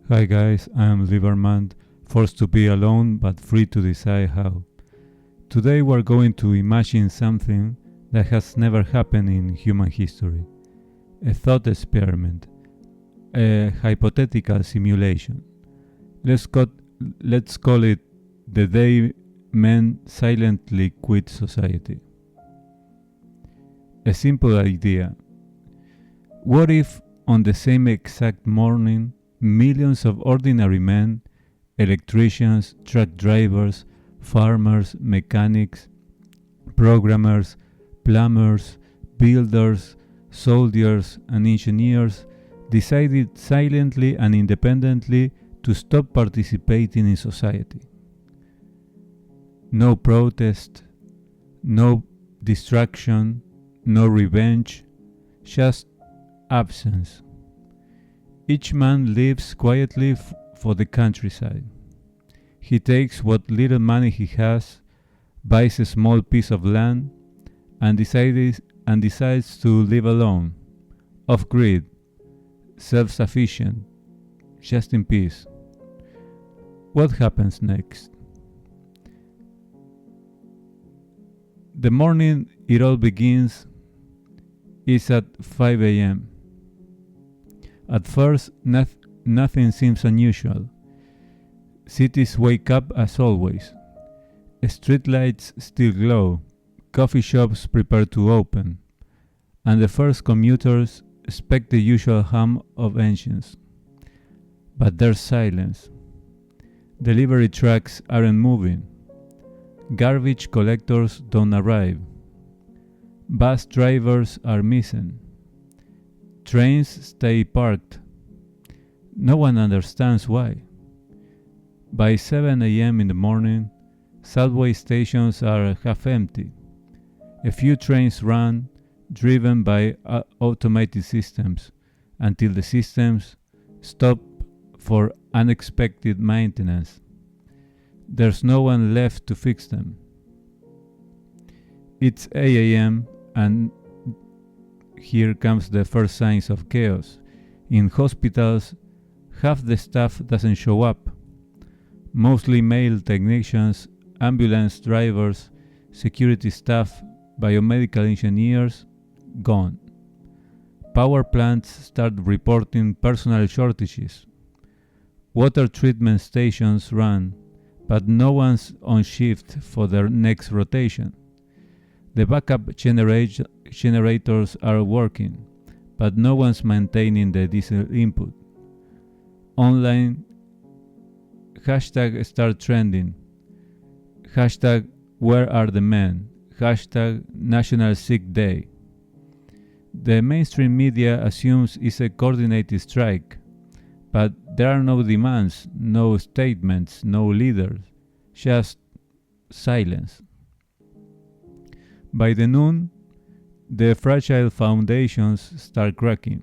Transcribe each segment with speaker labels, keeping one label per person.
Speaker 1: Hi guys, I am Libertman, forced to be alone but free to decide how. Today we're going to imagine something that has never happened in human history. A thought experiment, a hypothetical simulation. Let's call it the day men silently quit society. A simple idea. What if on the same exact morning millions of ordinary men, electricians, truck drivers, farmers, mechanics, programmers, plumbers, builders, soldiers, and engineers decided silently and independently to stop participating in society? No protest, no distraction, no revenge, just absence. Each man lives quietly for the countryside. He takes what little money he has, buys a small piece of land, and decides to live alone, off-grid, self-sufficient, just in peace. What happens next? The morning it all begins is at 5 a.m. At first, nothing seems unusual. Cities wake up as always. Streetlights still glow, coffee shops prepare to open, and the first commuters expect the usual hum of engines. But there's silence. Delivery trucks aren't moving. Garbage collectors don't arrive. Bus drivers are missing. Trains stay parked. No one understands why. By 7 a.m. in the morning, subway stations are half empty. A few trains run, driven by automated systems, until the systems stop for unexpected maintenance. There's no one left to fix them. It's 8 a.m. and here comes the first signs of chaos. In hospitals, half the staff doesn't show up. Mostly male technicians, ambulance drivers, security staff, biomedical engineers, gone. Power plants start reporting personnel shortages. Water treatment stations run, but no one's on shift for their next rotation. The backup generators are working, but no one's maintaining the diesel input. Online, hashtag start trending. Hashtag where are the men? Hashtag National Sick Day. The mainstream media assumes it's a coordinated strike, but there are no demands, no statements, no leaders, just silence. By the noon, the fragile foundations start cracking.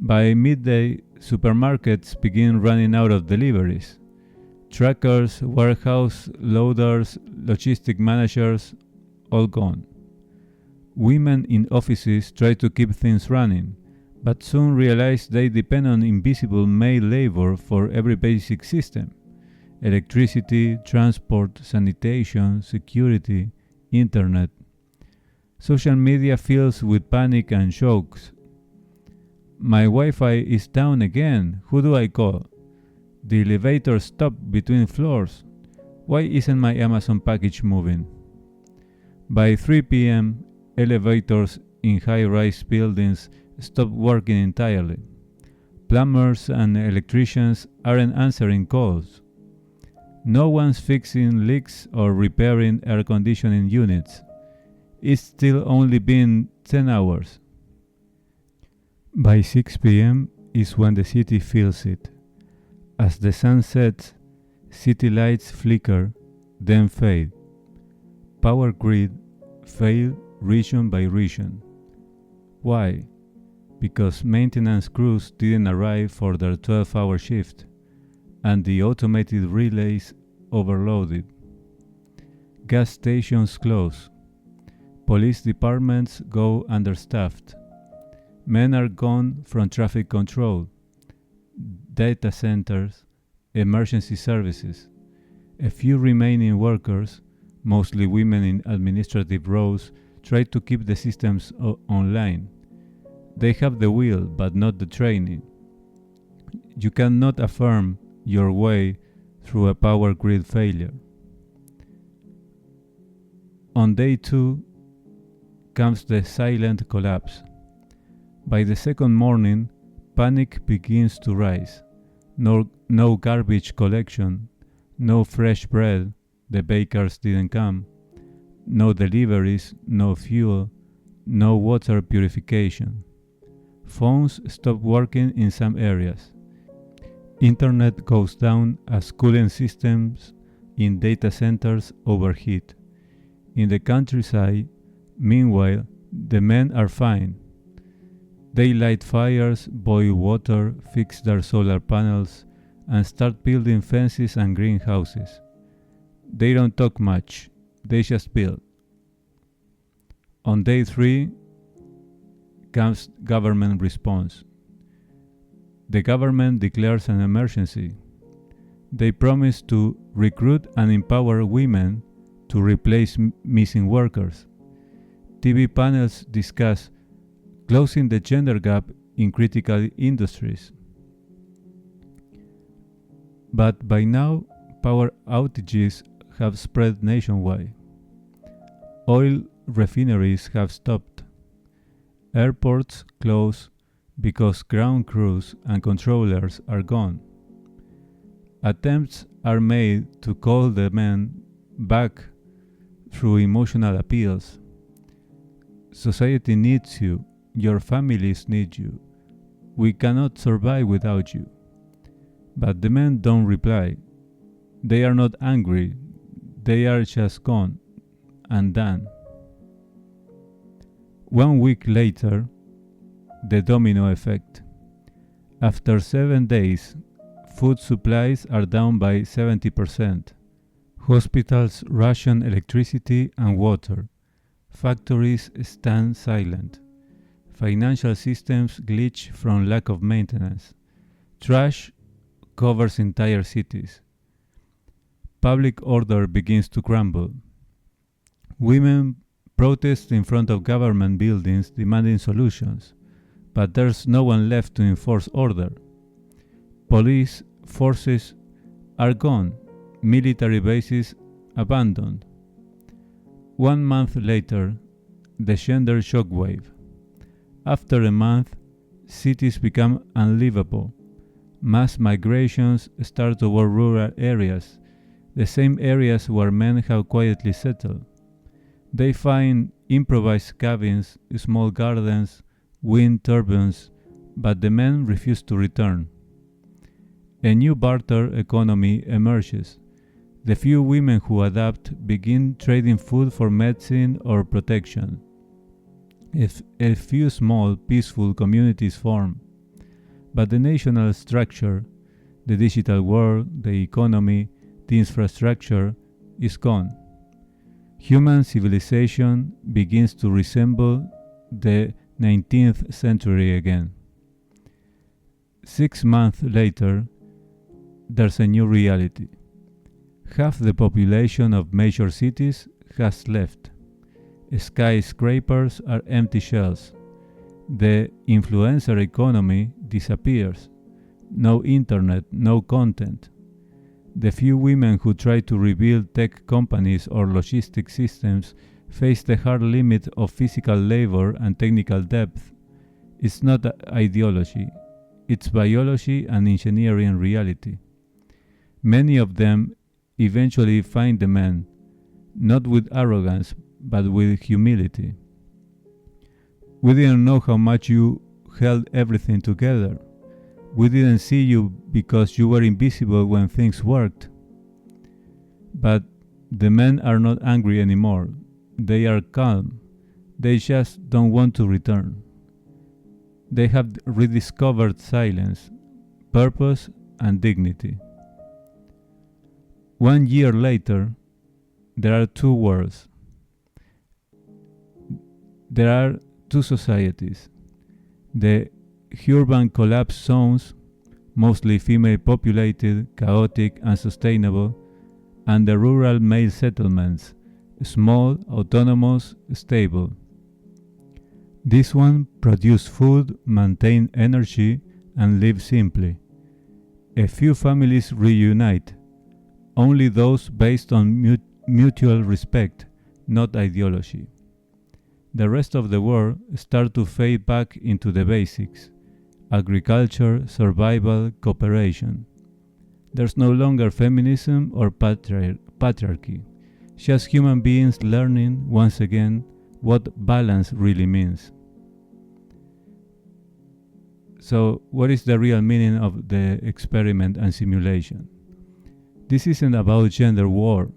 Speaker 1: By midday, supermarkets begin running out of deliveries. Truckers, warehouse loaders, logistic managers, all gone. Women in offices try to keep things running, but soon realize they depend on invisible male labor for every basic system: electricity, transport, sanitation, security, internet. Social media fills with panic and jokes. My Wi-Fi is down again. Who do I call? The elevator stopped between floors. Why isn't my Amazon package moving? By 3 p.m., elevators in high-rise buildings stop working entirely. Plumbers and electricians aren't answering calls. No one's fixing leaks or repairing air conditioning units. It's still only been 10 hours. By 6 p.m. is when the city feels it. As the sun sets, city lights flicker, then fade. Power grid fail region by region. Why? Because maintenance crews didn't arrive for their 12-hour shift, and the automated relays overloaded. Gas stations close. Police departments go understaffed. Men are gone from traffic control. data centers, emergency services. A few remaining workers, mostly women in administrative roles, try to keep the systems online. They have the will, but not the training. You cannot affirm your way through a power grid failure. On day 2 comes the silent collapse. By the second morning, panic begins to rise. No garbage collection, no fresh bread, the bakers didn't come, no deliveries, no fuel, no water purification. Phones stop working in some areas. Internet goes down as cooling systems in data centers overheat. In the countryside, meanwhile, the men are fine. They light fires, boil water, fix their solar panels, and start building fences and greenhouses. They don't talk much, they just build. On day 3 comes government response. The government declares an emergency. They promise to recruit and empower women to replace missing workers. TV panels discuss closing the gender gap in critical industries. But by now, power outages have spread nationwide. Oil refineries have stopped. Airports close because ground crews and controllers are gone. Attempts are made to call the men back through emotional appeals. Society needs you, your families need you. We cannot survive without you. But the men don't reply. They are not angry, they are just gone and done. 1 week later, the domino effect. After 7 days, food supplies are down by 70%. Hospitals ration electricity and water. Factories stand silent. Financial systems glitch from lack of maintenance. Trash covers entire cities. Public order begins to crumble. Women protest in front of government buildings demanding solutions, but there's no one left to enforce order. Police forces are gone, military bases abandoned. 1 month later, the gender shockwave. After a month, cities become unlivable. Mass migrations start toward rural areas, the same areas where men have quietly settled. They find improvised cabins, small gardens, wind turbines, but the men refuse to return. A new barter economy emerges. The few women who adapt begin trading food for medicine or protection. If a few small, peaceful communities form, but the national structure, the digital world, the economy, the infrastructure is gone. Human civilization begins to resemble the 19th century again. 6 months later, there's a new reality. Half the population of major cities has left. Skyscrapers are empty shells. The influencer economy disappears. No internet, no content. The few women who try to rebuild tech companies or logistics systems face the hard limit of physical labor and technical depth. It's not ideology, it's biology and engineering reality. Many of them eventually find the man, not with arrogance, but with humility. We didn't know how much you held everything together. We didn't see you because you were invisible when things worked. But the men are not angry anymore. They are calm. They just don't want to return. They have rediscovered silence, purpose, and dignity. 1 year later, there are two worlds. There are two societies. The urban collapse zones, mostly female populated, chaotic, unsustainable, and the rural male settlements, small, autonomous, stable. This one produce food, maintain energy, and live simply. A few families reunite, only those based on mutual respect, not ideology. The rest of the world start to fade back into the basics: agriculture, survival, cooperation. There's no longer feminism or patriarchy, just human beings learning once again what balance really means. So, what is the real meaning of the experiment and simulation? This isn't about gender war.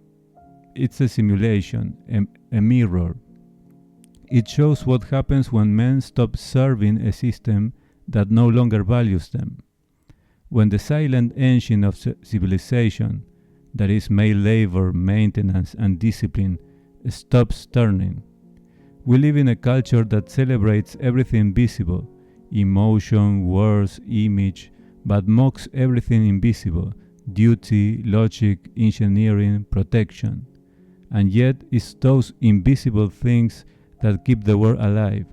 Speaker 1: It's a simulation, a mirror. It shows what happens when men stop serving a system that no longer values them. When the silent engine of civilization, that is male labor, maintenance, and discipline, stops turning. We live in a culture that celebrates everything visible: emotion, words, image, but mocks everything invisible: duty, logic, engineering, protection. And yet it's those invisible things that keep the world alive.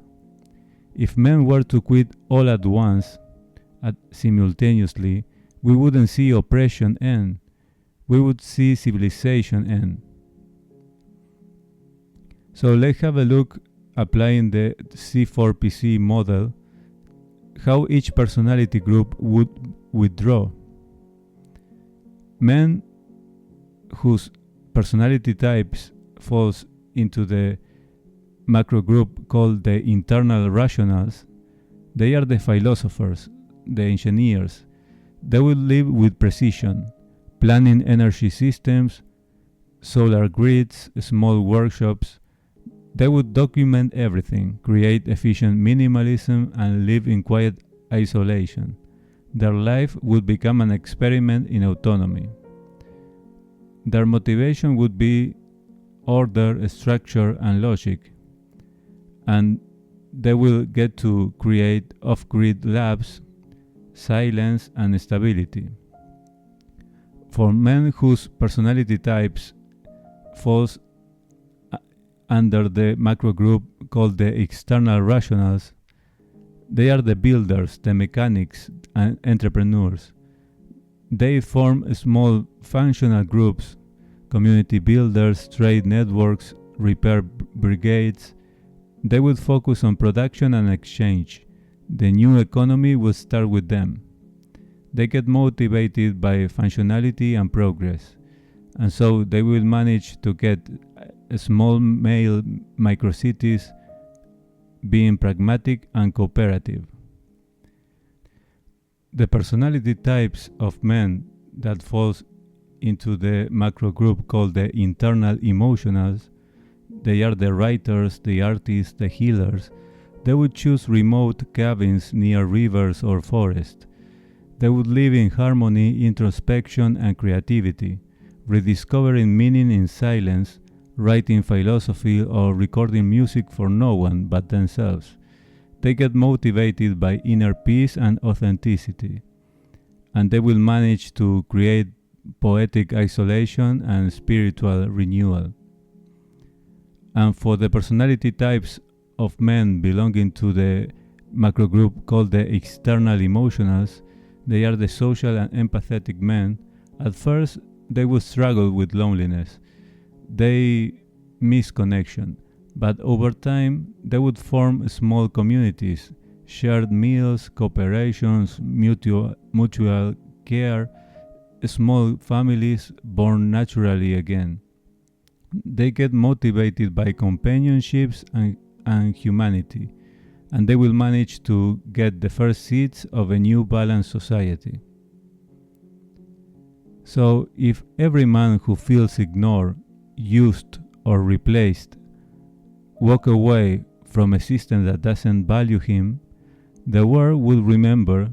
Speaker 1: If men were to quit all at once, simultaneously, we wouldn't see oppression end. We would see civilization end. So let's have a look, applying the C4PC model, how each personality group would withdraw. Men whose personality types falls into the macro group called the internal rationals, they are the philosophers, the engineers. They will live with precision, planning energy systems, solar grids, small workshops. They would document everything, create efficient minimalism, and live in quiet isolation. Their life would become an experiment in autonomy. Their motivation would be order, structure, and logic. And they will get to create off-grid labs, silence, and stability. For men whose personality types falls under the macro group called the external rationals, they are the builders, the mechanics, and entrepreneurs. They form small functional groups: community builders, trade networks, repair brigades. They would focus on production and exchange. The new economy will start with them. They get motivated by functionality and progress, and so they will manage to get small male microcities, being pragmatic and cooperative. The personality types of men that falls into the macro group called the internal emotionals, they are the writers, the artists, the healers. They would choose remote cabins near rivers or forests. They would live in harmony, introspection, and creativity, rediscovering meaning in silence, writing philosophy, or recording music for no one but themselves. They get motivated by inner peace and authenticity, and they will manage to create poetic isolation and spiritual renewal. And for the personality types of men belonging to the macro group called the external emotionals, they are the social and empathetic men. At first, they will struggle with loneliness. They miss connection, but over time, they would form small communities, shared meals, cooperations, mutual care, small families born naturally again. They get motivated by companionships and humanity, and they will manage to get the first seeds of a new balanced society. So, if every man who feels ignored, used, or replaced walk away from a system that doesn't value him, the world will remember,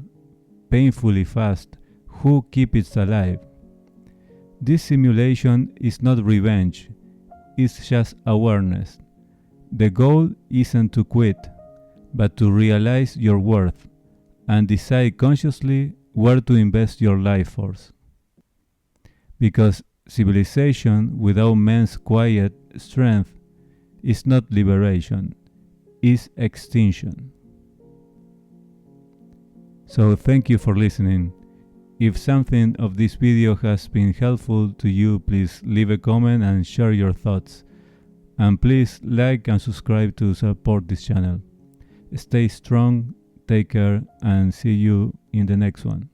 Speaker 1: painfully fast, who keeps it alive. This simulation is not revenge, it's just awareness. The goal isn't to quit, but to realize your worth and decide consciously where to invest your life force. Because civilization without men's quiet strength is not liberation, is extinction. So thank you for listening. If something of this video has been helpful to you, please leave a comment and share your thoughts. And please like and subscribe to support this channel. Stay strong, take care, and see you in the next one.